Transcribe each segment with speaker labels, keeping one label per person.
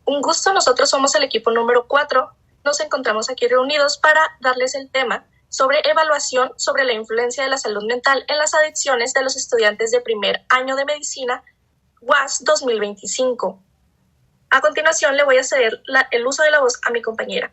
Speaker 1: Un gusto, nosotros somos el equipo número 4. Nos encontramos aquí reunidos para darles el tema sobre evaluación sobre la influencia de la salud mental en las adicciones de los estudiantes de primer año de medicina UAS 2025. A continuación le voy a ceder el uso de la voz a mi compañera.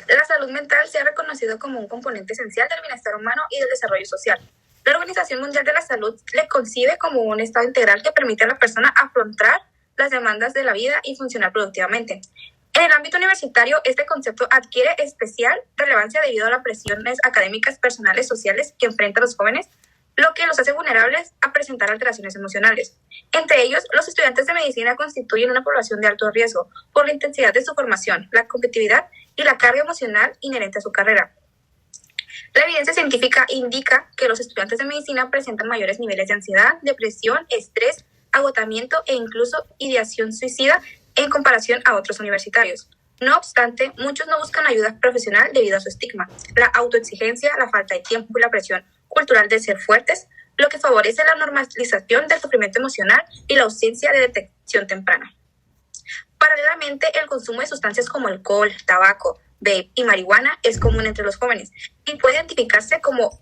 Speaker 2: La salud mental se ha reconocido como un componente esencial del bienestar humano y del desarrollo social. La Organización Mundial de la Salud le concibe como un estado integral que permite a la persona afrontar las demandas de la vida y funcionar productivamente. En el ámbito universitario, este concepto adquiere especial relevancia debido a las presiones académicas, personales, sociales que enfrentan los jóvenes, lo que los hace vulnerables a presentar alteraciones emocionales. Entre ellos, los estudiantes de medicina constituyen una población de alto riesgo por la intensidad de su formación, la competitividad y la carga emocional inherente a su carrera. La evidencia científica indica que los estudiantes de medicina presentan mayores niveles de ansiedad, depresión, estrés, agotamiento e incluso ideación suicida en comparación a otros universitarios. No obstante, muchos no buscan ayuda profesional debido a su estigma, la autoexigencia, la falta de tiempo y la presión cultural de ser fuertes, lo que favorece la normalización del sufrimiento emocional y la ausencia de detección temprana. Paralelamente, el consumo de sustancias como alcohol, tabaco, vape y marihuana es común entre los jóvenes y puede identificarse como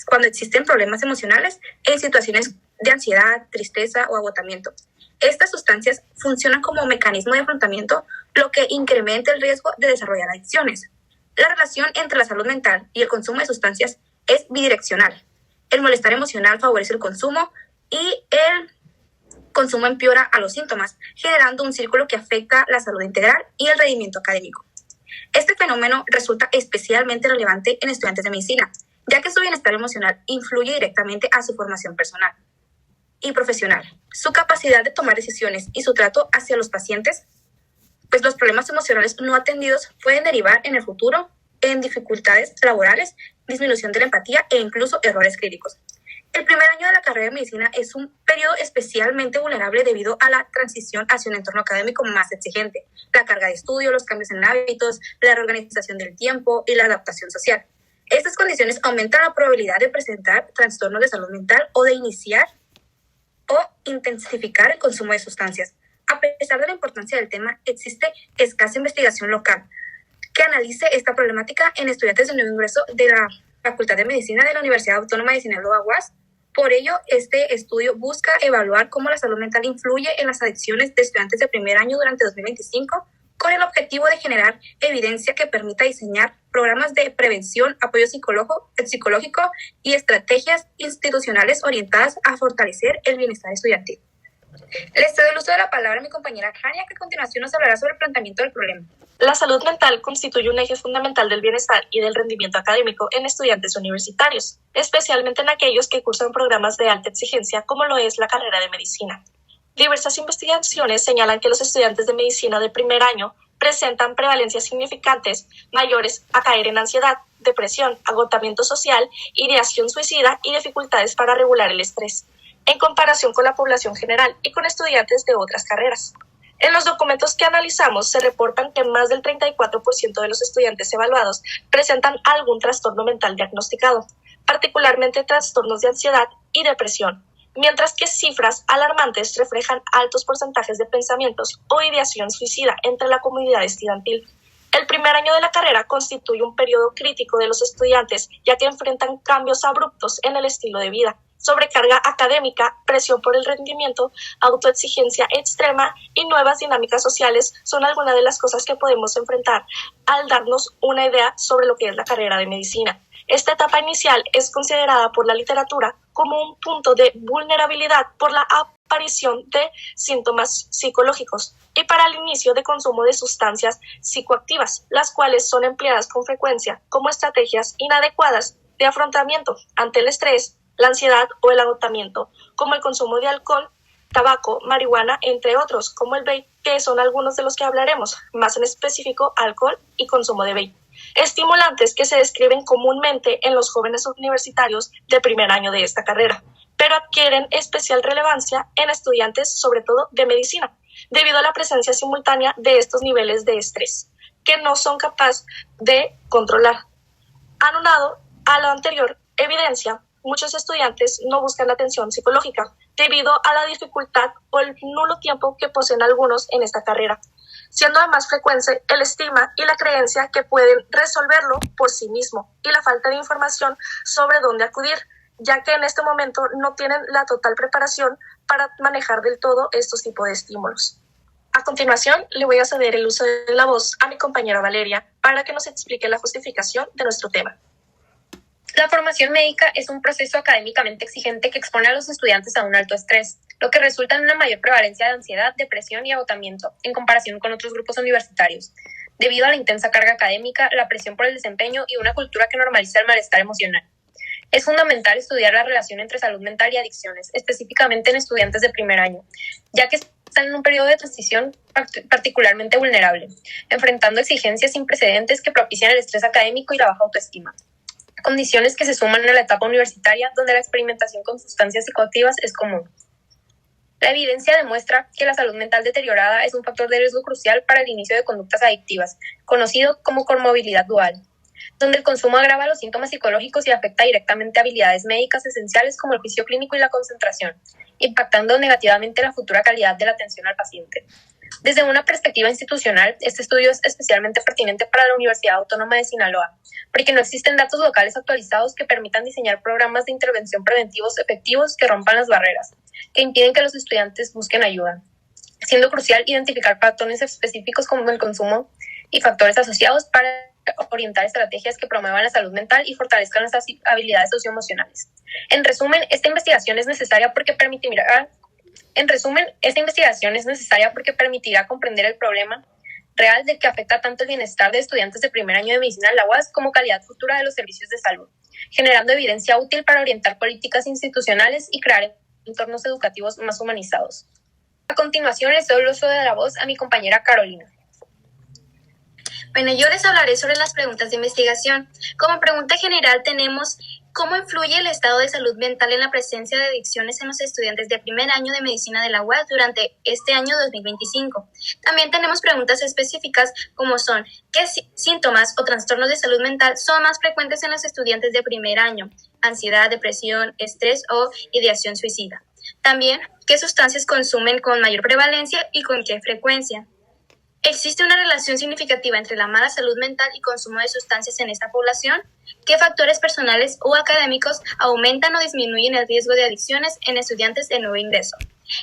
Speaker 2: cuando existen problemas emocionales en situaciones de ansiedad, tristeza o agotamiento. Estas sustancias funcionan como mecanismo de afrontamiento, lo que incrementa el riesgo de desarrollar adicciones. La relación entre la salud mental y el consumo de sustancias es bidireccional. El malestar emocional favorece el consumo y el consumo empeora a los síntomas, generando un círculo que afecta la salud integral y el rendimiento académico. Este fenómeno resulta especialmente relevante en estudiantes de medicina, ya que su bienestar emocional influye directamente a su formación personal y profesional. Su capacidad de tomar decisiones y su trato hacia los pacientes, pues los problemas emocionales no atendidos pueden derivar en el futuro en dificultades laborales, disminución de la empatía e incluso errores clínicos. El primer año de la carrera de medicina es un periodo especialmente vulnerable debido a la transición hacia un entorno académico más exigente, la carga de estudio, los cambios en hábitos, la reorganización del tiempo y la adaptación social. Estas condiciones aumentan la probabilidad de presentar trastornos de salud mental o de iniciar o intensificar el consumo de sustancias. A pesar de la importancia del tema, existe escasa investigación local que analice esta problemática en estudiantes de nuevo ingreso de la Facultad de Medicina de la Universidad Autónoma de Sinaloa UAS. Por ello, este estudio busca evaluar cómo la salud mental influye en las adicciones de estudiantes de primer año durante 2025, con el objetivo de generar evidencia que permita diseñar programas de prevención, apoyo psicológico y estrategias institucionales orientadas a fortalecer el bienestar estudiantil. Les cedo el uso de la palabra a mi compañera Jania, que a continuación nos hablará sobre el planteamiento del problema.
Speaker 1: La salud mental constituye un eje fundamental del bienestar y del rendimiento académico en estudiantes universitarios, especialmente en aquellos que cursan programas de alta exigencia como lo es la carrera de medicina. Diversas investigaciones señalan que los estudiantes de medicina de primer año presentan prevalencias significantes mayores a caer en ansiedad, depresión, agotamiento social, ideación suicida y dificultades para regular el estrés, en comparación con la población general y con estudiantes de otras carreras. En los documentos que analizamos se reportan que más del 34% de los estudiantes evaluados presentan algún trastorno mental diagnosticado, particularmente trastornos de ansiedad y depresión, mientras que cifras alarmantes reflejan altos porcentajes de pensamientos o ideación suicida entre la comunidad estudiantil. El primer año de la carrera constituye un periodo crítico de los estudiantes, ya que enfrentan cambios abruptos en el estilo de vida, sobrecarga académica, presión por el rendimiento, autoexigencia extrema y nuevas dinámicas sociales son algunas de las cosas que podemos enfrentar al darnos una idea sobre lo que es la carrera de medicina. Esta etapa inicial es considerada por la literatura como un punto de vulnerabilidad por la aparición de síntomas psicológicos y para el inicio de consumo de sustancias psicoactivas, las cuales son empleadas con frecuencia como estrategias inadecuadas de afrontamiento ante el estrés, la ansiedad o el agotamiento, como el consumo de alcohol, tabaco, marihuana, entre otros, como el vape, que son algunos de los que hablaremos, más en específico alcohol y consumo de vape. Estimulantes que se describen comúnmente en los jóvenes universitarios de primer año de esta carrera, pero adquieren especial relevancia en estudiantes, sobre todo de medicina, debido a la presencia simultánea de estos niveles de estrés, que no son capaces de controlar. Anunado a lo anterior, evidencia, muchos estudiantes no buscan la atención psicológica debido a la dificultad o el nulo tiempo que poseen algunos en esta carrera. siendo de más frecuencia el estigma y la creencia que pueden resolverlo por sí mismo y la falta de información sobre dónde acudir, ya que en este momento no tienen la total preparación para manejar del todo estos tipos de estímulos. A continuación, le voy a ceder el uso de la voz a mi compañera Valeria para que nos explique la justificación de nuestro tema.
Speaker 3: La formación médica es un proceso académicamente exigente que expone a los estudiantes a un alto estrés, lo que resulta en una mayor prevalencia de ansiedad, depresión y agotamiento en comparación con otros grupos universitarios, debido a la intensa carga académica, la presión por el desempeño y una cultura que normaliza el malestar emocional. Es fundamental estudiar la relación entre salud mental y adicciones, específicamente en estudiantes de primer año, ya que están en un periodo de transición particularmente vulnerable, enfrentando exigencias sin precedentes que propician el estrés académico y la baja autoestima. Condiciones que se suman a la etapa universitaria donde la experimentación con sustancias psicoactivas es común. La evidencia demuestra que la salud mental deteriorada es un factor de riesgo crucial para el inicio de conductas adictivas, conocido como comorbilidad dual, donde el consumo agrava los síntomas psicológicos y afecta directamente habilidades médicas esenciales como el juicio clínico y la concentración, impactando negativamente la futura calidad de la atención al paciente. Desde una perspectiva institucional, este estudio es especialmente pertinente para la Universidad Autónoma de Sinaloa, porque no existen datos locales actualizados que permitan diseñar programas de intervención preventivos efectivos que rompan las barreras, que impiden que los estudiantes busquen ayuda, siendo crucial identificar patrones específicos como el consumo y factores asociados para orientar estrategias que promuevan la salud mental y fortalezcan las habilidades socioemocionales. En resumen, esta investigación es necesaria porque permitirá comprender el problema real del que afecta tanto el bienestar de estudiantes de primer año de medicina en la UAS como calidad futura de los servicios de salud, generando evidencia útil para orientar políticas institucionales y crear entornos educativos más humanizados. A continuación, les doy el uso de la voz a mi compañera Carolina.
Speaker 4: Bueno, yo les hablaré sobre las preguntas de investigación. Como pregunta general tenemos ¿cómo influye el estado de salud mental en la presencia de adicciones en los estudiantes de primer año de medicina de la UAS durante este año 2025? También tenemos preguntas específicas como son ¿qué síntomas o trastornos de salud mental son más frecuentes en los estudiantes de primer año? Ansiedad, depresión, estrés o ideación suicida. También ¿qué sustancias consumen con mayor prevalencia y con qué frecuencia? ¿Existe una relación significativa entre la mala salud mental y consumo de sustancias en esta población? ¿Qué factores personales o académicos aumentan o disminuyen el riesgo de adicciones en estudiantes de nuevo ingreso?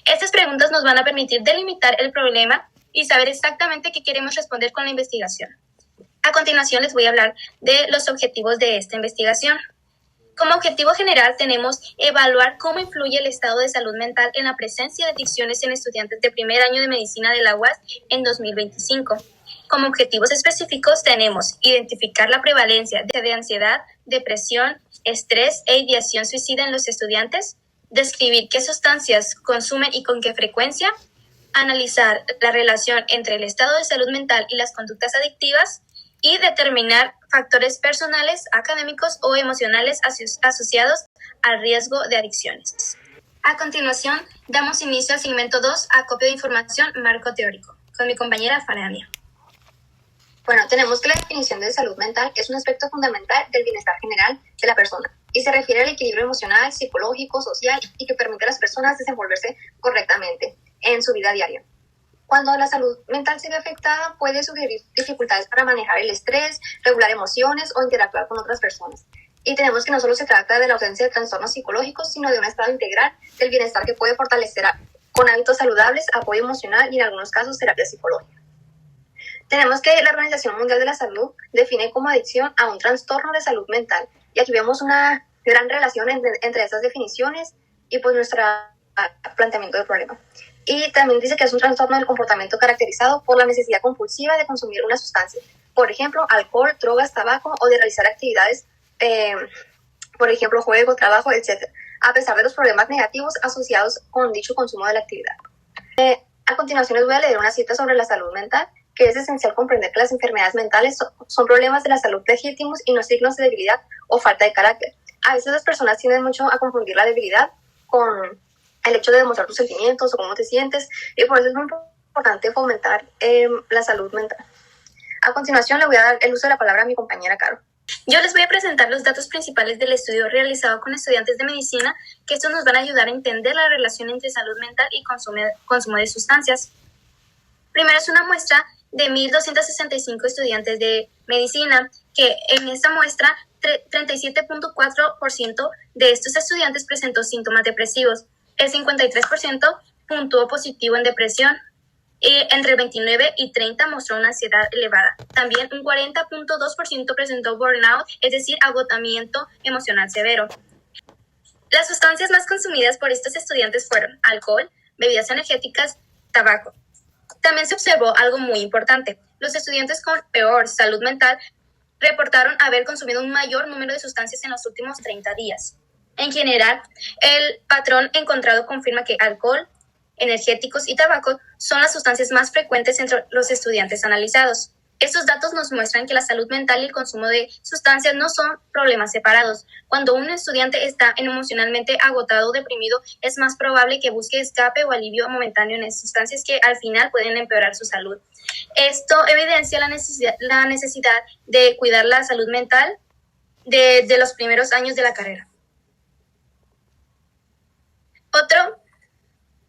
Speaker 4: Estas preguntas nos van a permitir delimitar el problema y saber exactamente qué queremos responder con la investigación. A continuación les voy a hablar de los objetivos de esta investigación. Como objetivo general tenemos evaluar cómo influye el estado de salud mental en la presencia de adicciones en estudiantes de primer año de medicina de la UAS en 2025. Como objetivos específicos tenemos identificar la prevalencia de ansiedad, depresión, estrés e ideación suicida en los estudiantes, describir qué sustancias consumen y con qué frecuencia, analizar la relación entre el estado de salud mental y las conductas adictivas, y determinar factores personales, académicos o emocionales asociados al riesgo de adicciones. A continuación, damos inicio al segmento 2, acopio de información, marco teórico, con mi compañera Farania.
Speaker 5: Bueno, tenemos que la definición de salud mental es un aspecto fundamental del bienestar general de la persona y se refiere al equilibrio emocional, psicológico, social y que permite a las personas desenvolverse correctamente en su vida diaria. Cuando la salud mental se ve afectada, puede sugerir dificultades para manejar el estrés, regular emociones o interactuar con otras personas. Y tenemos que no solo se trata de la ausencia de trastornos psicológicos, sino de un estado integral del bienestar que puede fortalecer con hábitos saludables, apoyo emocional y en algunos casos terapia psicológica. Tenemos que la Organización Mundial de la Salud define como adicción a un trastorno de salud mental. Y aquí vemos una gran relación entre estas definiciones y pues nuestro planteamiento del problema. Y también dice que es un trastorno del comportamiento caracterizado por la necesidad compulsiva de consumir una sustancia, por ejemplo, alcohol, drogas, tabaco, o de realizar actividades, por ejemplo, juego, trabajo, etc., a pesar de los problemas negativos asociados con dicho consumo de la actividad. A continuación les voy a leer una cita sobre la salud mental, que es esencial comprender que las enfermedades mentales son problemas de la salud legítimos y no signos de debilidad o falta de carácter. A veces las personas tienden mucho a confundir la debilidad con el hecho de demostrar tus sentimientos o cómo te sientes, y por eso es muy importante fomentar la salud mental. A continuación le voy a dar el uso de la palabra a mi compañera Caro.
Speaker 4: Yo les voy a presentar los datos principales del estudio realizado con estudiantes de medicina, que estos nos van a ayudar a entender la relación entre salud mental y consumo de sustancias. Primero es una muestra de 1.265 estudiantes de medicina, que en esta muestra 37.4% de estos estudiantes presentó síntomas depresivos, el 53% puntuó positivo en depresión, y entre 29 y 30 mostró una ansiedad elevada. También un 40.2% presentó burnout, es decir, agotamiento emocional severo. Las sustancias más consumidas por estos estudiantes fueron alcohol, bebidas energéticas, tabaco. También se observó algo muy importante. Los estudiantes con peor salud mental reportaron haber consumido un mayor número de sustancias en los últimos 30 días. En general, el patrón encontrado confirma que alcohol, energéticos y tabaco son las sustancias más frecuentes entre los estudiantes analizados. Estos datos nos muestran que la salud mental y el consumo de sustancias no son problemas separados. Cuando un estudiante está emocionalmente agotado o deprimido, es más probable que busque escape o alivio momentáneo en sustancias que al final pueden empeorar su salud. Esto evidencia la necesidad de cuidar la salud mental desde los primeros años de la carrera. Otro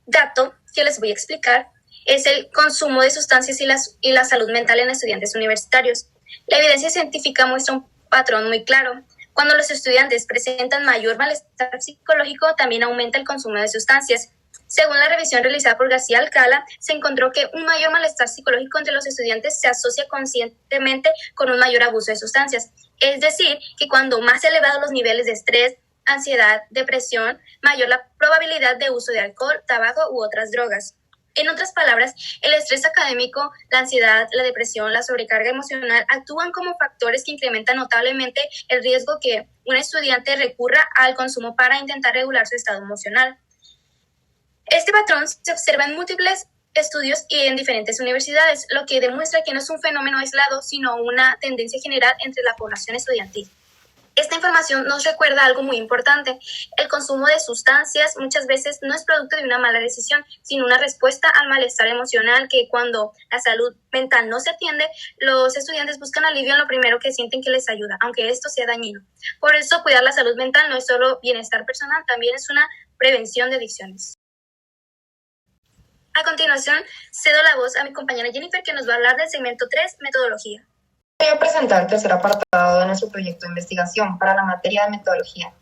Speaker 4: dato que les voy a explicar es el consumo de sustancias y la salud mental en estudiantes universitarios. La evidencia científica muestra un patrón muy claro. Cuando los estudiantes presentan mayor malestar psicológico, también aumenta el consumo de sustancias. Según la revisión realizada por García Alcala, se encontró que un mayor malestar psicológico entre los estudiantes se asocia conscientemente con un mayor abuso de sustancias. Es decir, que cuando más elevados los niveles de estrés, ansiedad, depresión, mayor la probabilidad de uso de alcohol, tabaco u otras drogas. En otras palabras, el estrés académico, la ansiedad, la depresión, la sobrecarga emocional actúan como factores que incrementan notablemente el riesgo que un estudiante recurra al consumo para intentar regular su estado emocional. Este patrón se observa en múltiples estudios y en diferentes universidades, lo que demuestra que no es un fenómeno aislado, sino una tendencia general entre la población estudiantil. Esta información nos recuerda algo muy importante. El consumo de sustancias muchas veces no es producto de una mala decisión, sino una respuesta al malestar emocional que cuando la salud mental no se atiende, los estudiantes buscan alivio en lo primero que sienten que les ayuda, aunque esto sea dañino. Por eso, cuidar la salud mental no es solo bienestar personal, también es una prevención de adicciones. A continuación, cedo la voz a mi compañera Jennifer, que nos va a hablar del segmento 3, metodología.
Speaker 6: Voy a presentar el tercer apartado de nuestro proyecto de investigación para la materia de metodología.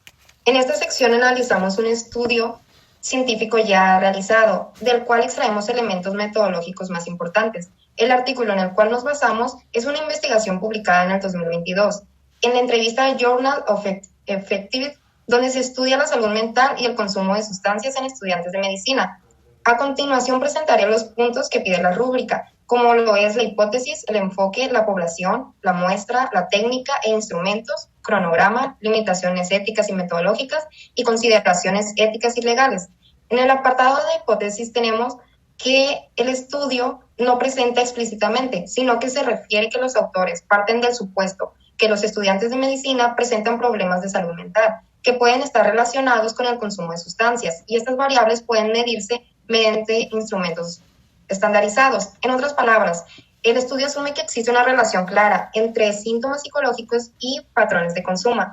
Speaker 6: En esta sección analizamos un estudio científico ya realizado, del cual extraemos elementos metodológicos más importantes. El artículo en el cual nos basamos es una investigación publicada en el 2022, en la entrevista Journal of Effective, donde se estudia la salud mental y el consumo de sustancias en estudiantes de medicina. A continuación presentaré los puntos que pide la rúbrica, como lo es la hipótesis, el enfoque, la población, la muestra, la técnica e instrumentos, cronograma, limitaciones éticas y metodológicas y consideraciones éticas y legales. En el apartado de hipótesis tenemos que el estudio no presenta explícitamente, sino que se refiere que los autores parten del supuesto que los estudiantes de medicina presentan problemas de salud mental, que pueden estar relacionados con el consumo de sustancias, y estas variables pueden medirse mediante instrumentos estandarizados. En otras palabras, el estudio asume que existe una relación clara entre síntomas psicológicos y patrones de consumo.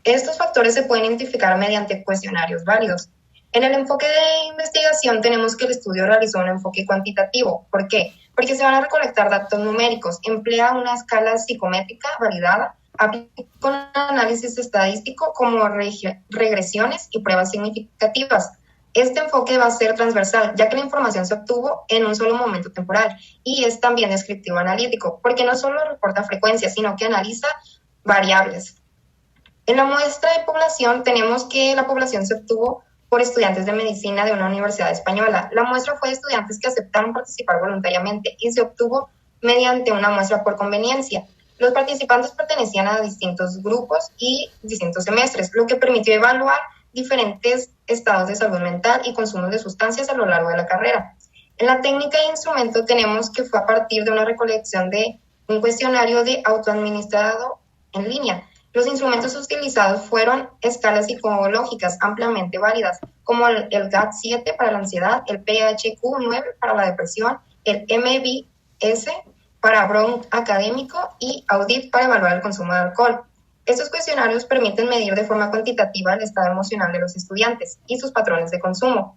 Speaker 6: Estos factores se pueden identificar mediante cuestionarios válidos. En el enfoque de investigación tenemos que el estudio realizó un enfoque cuantitativo. ¿Por qué? Porque se van a recolectar datos numéricos, emplea una escala psicométrica validada, aplica un análisis estadístico como regresiones y pruebas significativas. Este enfoque va a ser transversal, ya que la información se obtuvo en un solo momento temporal y es también descriptivo analítico, porque no solo reporta frecuencia, sino que analiza variables. En la muestra de población tenemos que la población se obtuvo por estudiantes de medicina de una universidad española. La muestra fue de estudiantes que aceptaron participar voluntariamente y se obtuvo mediante una muestra por conveniencia. Los participantes pertenecían a distintos grupos y distintos semestres, lo que permitió evaluar diferentes estados de salud mental y consumo de sustancias a lo largo de la carrera. En la técnica e instrumento tenemos que fue a partir de una recolección de un cuestionario de autoadministrado en línea. Los instrumentos utilizados fueron escalas psicológicas ampliamente válidas, como el GAD-7 para la ansiedad, el PHQ-9 para la depresión, el MBS para Brown académico y Audit para evaluar el consumo de alcohol. Estos cuestionarios permiten medir de forma cuantitativa el estado emocional de los estudiantes y sus patrones de consumo.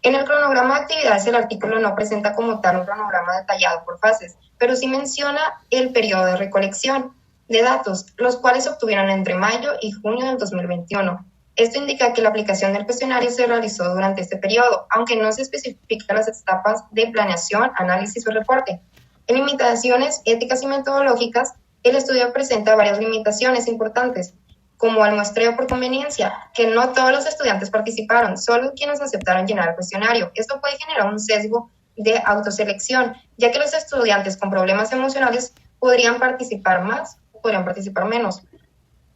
Speaker 6: En el cronograma de actividades, el artículo no presenta como tal un cronograma detallado por fases, pero sí menciona el periodo de recolección de datos, los cuales se obtuvieron entre mayo y junio del 2021. Esto indica que la aplicación del cuestionario se realizó durante este periodo, aunque no se especifican las etapas de planeación, análisis o reporte. En limitaciones éticas y metodológicas, el estudio presenta varias limitaciones importantes, como el muestreo por conveniencia, que no todos los estudiantes participaron, solo quienes aceptaron llenar el cuestionario. Esto puede generar un sesgo de autoselección, ya que los estudiantes con problemas emocionales podrían participar más o podrían participar menos.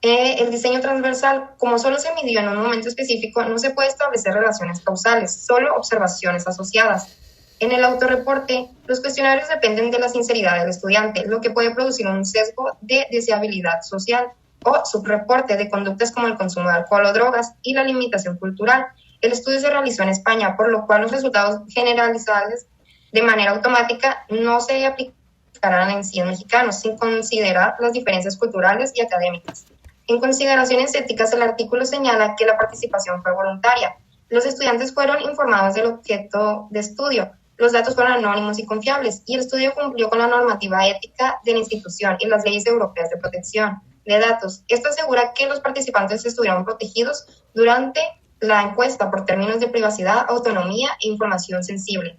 Speaker 6: El diseño transversal, como solo se midió en un momento específico, no se puede establecer relaciones causales, solo observaciones asociadas. En el autorreporte, los cuestionarios dependen de la sinceridad del estudiante, lo que puede producir un sesgo de deseabilidad social, o subreporte de conductas como el consumo de alcohol o drogas y la limitación cultural. El estudio se realizó en España, por lo cual los resultados generalizables de manera automática no se aplicarán en 100 mexicanos, sin considerar las diferencias culturales y académicas. En consideraciones éticas, el artículo señala que la participación fue voluntaria. Los estudiantes fueron informados del objeto de estudio, los datos fueron anónimos y confiables, y el estudio cumplió con la normativa ética de la institución y las leyes europeas de protección de datos. Esto asegura que los participantes estuvieron protegidos durante la encuesta por términos de privacidad, autonomía e información sensible.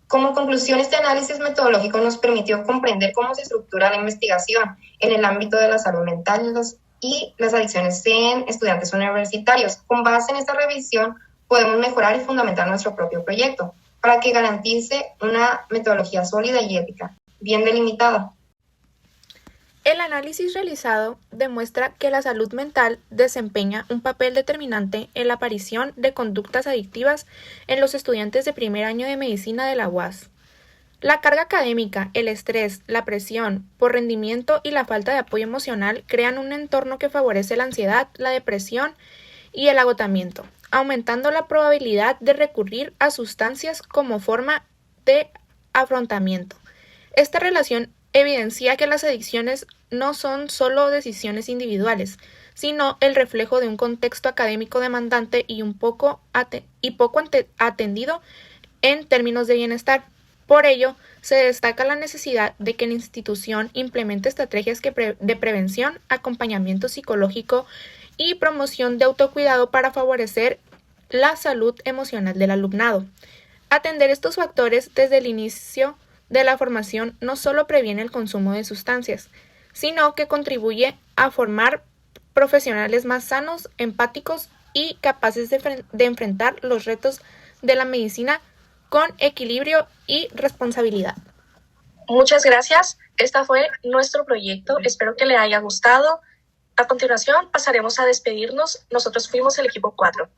Speaker 6: Como conclusión, este análisis metodológico nos permitió comprender cómo se estructura la investigación en el ámbito de la salud mental y las adicciones en estudiantes universitarios. Con base en esta revisión, podemos mejorar y fundamentar nuestro propio proyecto para que garantice una metodología sólida y ética, bien delimitada.
Speaker 7: El análisis realizado demuestra que la salud mental desempeña un papel determinante en la aparición de conductas adictivas en los estudiantes de primer año de medicina de la UAS. La carga académica, el estrés, la presión por rendimiento y la falta de apoyo emocional crean un entorno que favorece la ansiedad, la depresión y el agotamiento, aumentando la probabilidad de recurrir a sustancias como forma de afrontamiento. Esta relación evidencia que las adicciones no son solo decisiones individuales, sino el reflejo de un contexto académico demandante y poco atendido en términos de bienestar. Por ello, se destaca la necesidad de que la institución implemente estrategias de prevención, acompañamiento psicológico y promoción de autocuidado para favorecer la salud emocional del alumnado. Atender estos factores desde el inicio de la formación no solo previene el consumo de sustancias, sino que contribuye a formar profesionales más sanos, empáticos y capaces de enfrentar los retos de la medicina con equilibrio y responsabilidad.
Speaker 1: Muchas gracias. Este fue nuestro proyecto. Espero que le haya gustado. A continuación pasaremos a despedirnos. Nosotros fuimos el equipo 4.